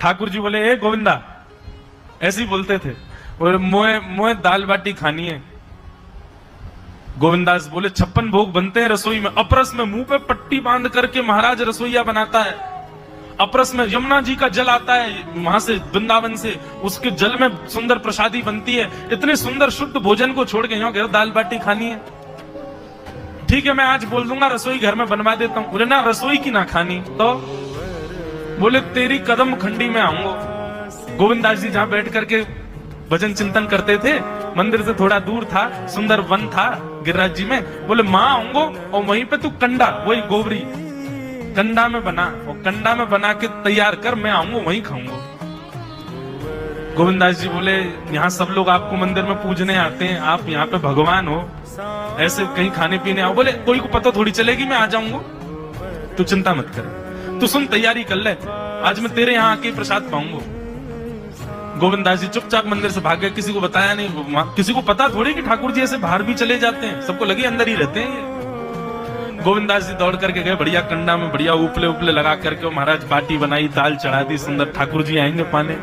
ठाकुर जी बोले, ए गोविंदा, ऐसे ही बोलते थे, बोले मोए दाल बाटी खानी है। गोविंदास बोले, 56 भोग बनते हैं रसोई में। अपरस में मुंह पे पट्टी बांध करके महाराज रसोईया बनाता है। अपरस में यमुना जी का जल आता है वहां से, वृंदावन से, उसके जल में सुंदर प्रसादी बनती है। इतने सुंदर शुद्ध भोजन को छोड़ के यहाँ दाल बाटी खानी है। ठीक है, मैं आज बोल दूंगा रसोई घर में बनवा देता हूं। बोले ना, रसोई की ना खानी तो बोले तेरी कदम खंडी में आऊंगा। गोविंदास जी जहां बैठ करके भजन चिंतन करते थे, मंदिर से थोड़ा दूर था, सुंदर वन था गिरिराज जी में। बोले मां आऊंगो और वहीं पे तू कंडा, वही गोबरी कंडा में बना, और कंडा में बना के तैयार कर, मैं आऊंगा वहीं खाऊंगा। गोविंदास जी बोले, यहाँ सब लोग आपको मंदिर में पूजने आते हैं, आप यहाँ पे भगवान हो, ऐसे कहीं खाने पीने आओ। बोले कोई को पता थोड़ी चलेगी, मैं आ जाऊंगा, तू चिंता मत कर, तू सुन तैयारी कर ले, आज मैं तेरे यहाँ आके प्रसाद पाऊंगा। गोविंदास जी चुपचाप मंदिर से भाग गए, किसी को बताया नहीं। किसी को पता थोड़ी कि ठाकुर जी ऐसे बाहर भी चले जाते हैं, सबको लगे अंदर ही रहते हैं। गोविंदास जी दौड़ करके गए, बढ़िया कंडा में बढ़िया उपले उपले लगा करके महाराज बाटी बनाई, दाल चढ़ा दी, सुंदर ठाकुर जी आएंगे पाने।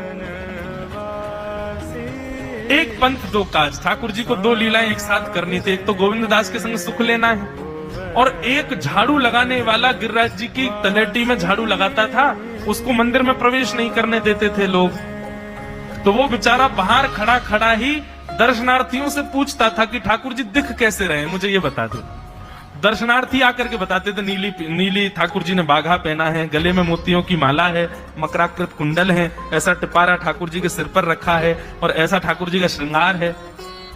एक पंथ दो काज, ठाकुर जी को दो लीलाएं एक साथ करनी थी। एक तो गोविंद दास के संग सुख लेना है, और एक झाड़ू लगाने वाला गिरिराज जी की तलेटी में झाड़ू लगाता था, उसको मंदिर में प्रवेश नहीं करने देते थे लोग। तो वो बेचारा बाहर खड़ा खड़ा ही दर्शनार्थियों से पूछता था कि ठाकुर जी दिख कैसे रहे, मुझे ये बता दो। दर्शनार्थी आकर के बताते थे, नीली ठाकुर जी ने बाघा पहना है, गले में मोतियों की माला है, मकराकृत कुंडल है, ऐसा टिपारा ठाकुर जी के सिर पर रखा है, और ऐसा ठाकुर जी का श्रृंगार है।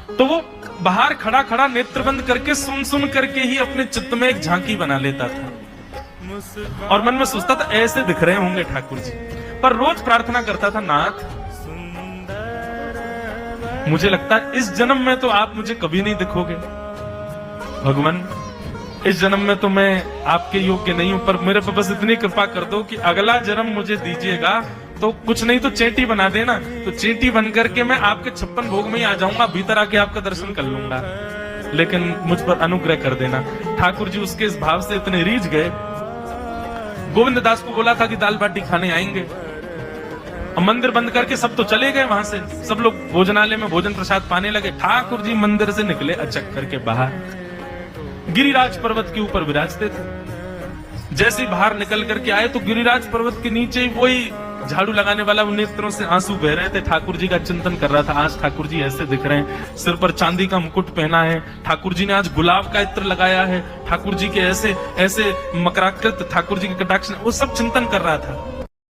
तो वो बाहर खड़ा खड़ा नेत्र बंद करके सुन सुन करके ही अपने चित्त में एक झांकी बना लेता था, और मन में सोचता था ऐसे दिख रहे होंगे ठाकुर जी। पर रोज प्रार्थना करता था, नाथ मुझे लगता है इस जन्म में तो आप मुझे कभी नहीं दिखोगे, भगवान इस जन्म में तो मैं आपके योग्य नहीं हूं, पर मेरे पर बस इतनी कृपा कर दो कि अगला जन्म मुझे दीजिएगा तो कुछ नहीं तो चेटी बना देना, तो चेटी बन करके मैं आपके 56 भोग में ही आ जाऊंगा, भीतर आके आपका दर्शन कर लूंगा, लेकिन मुझ पर अनुग्रह कर देना। ठाकुर जी उसके इस भाव से इतने रीझ गए। गोविंद दास को बोला था कि दाल बाटी खाने आएंगे, मंदिर बंद करके सब तो चले गए वहां से, सब लोग भोजनालय में भोजन प्रसाद पाने लगे। ठाकुर जी मंदिर से निकले अचक करके बाहर, गिरिराज पर्वत के ऊपर विराजते थे। जैसे ही बाहर निकल करके आए तो गिरिराज पर्वत के नीचे ही वही झाड़ू लगाने वाला नेत्रों से आंसू बह रहे थे, ठाकुर जी का चिंतन कर रहा था। आज ठाकुर जी ऐसे दिख रहे हैं, सिर पर चांदी का मुकुट पहना है, ठाकुर जी ने आज गुलाब का इत्र लगाया है, ठाकुर जी के ऐसे ऐसे मकराकृत ठाकुर जी के कटाक्ष, वो सब चिंतन कर रहा था।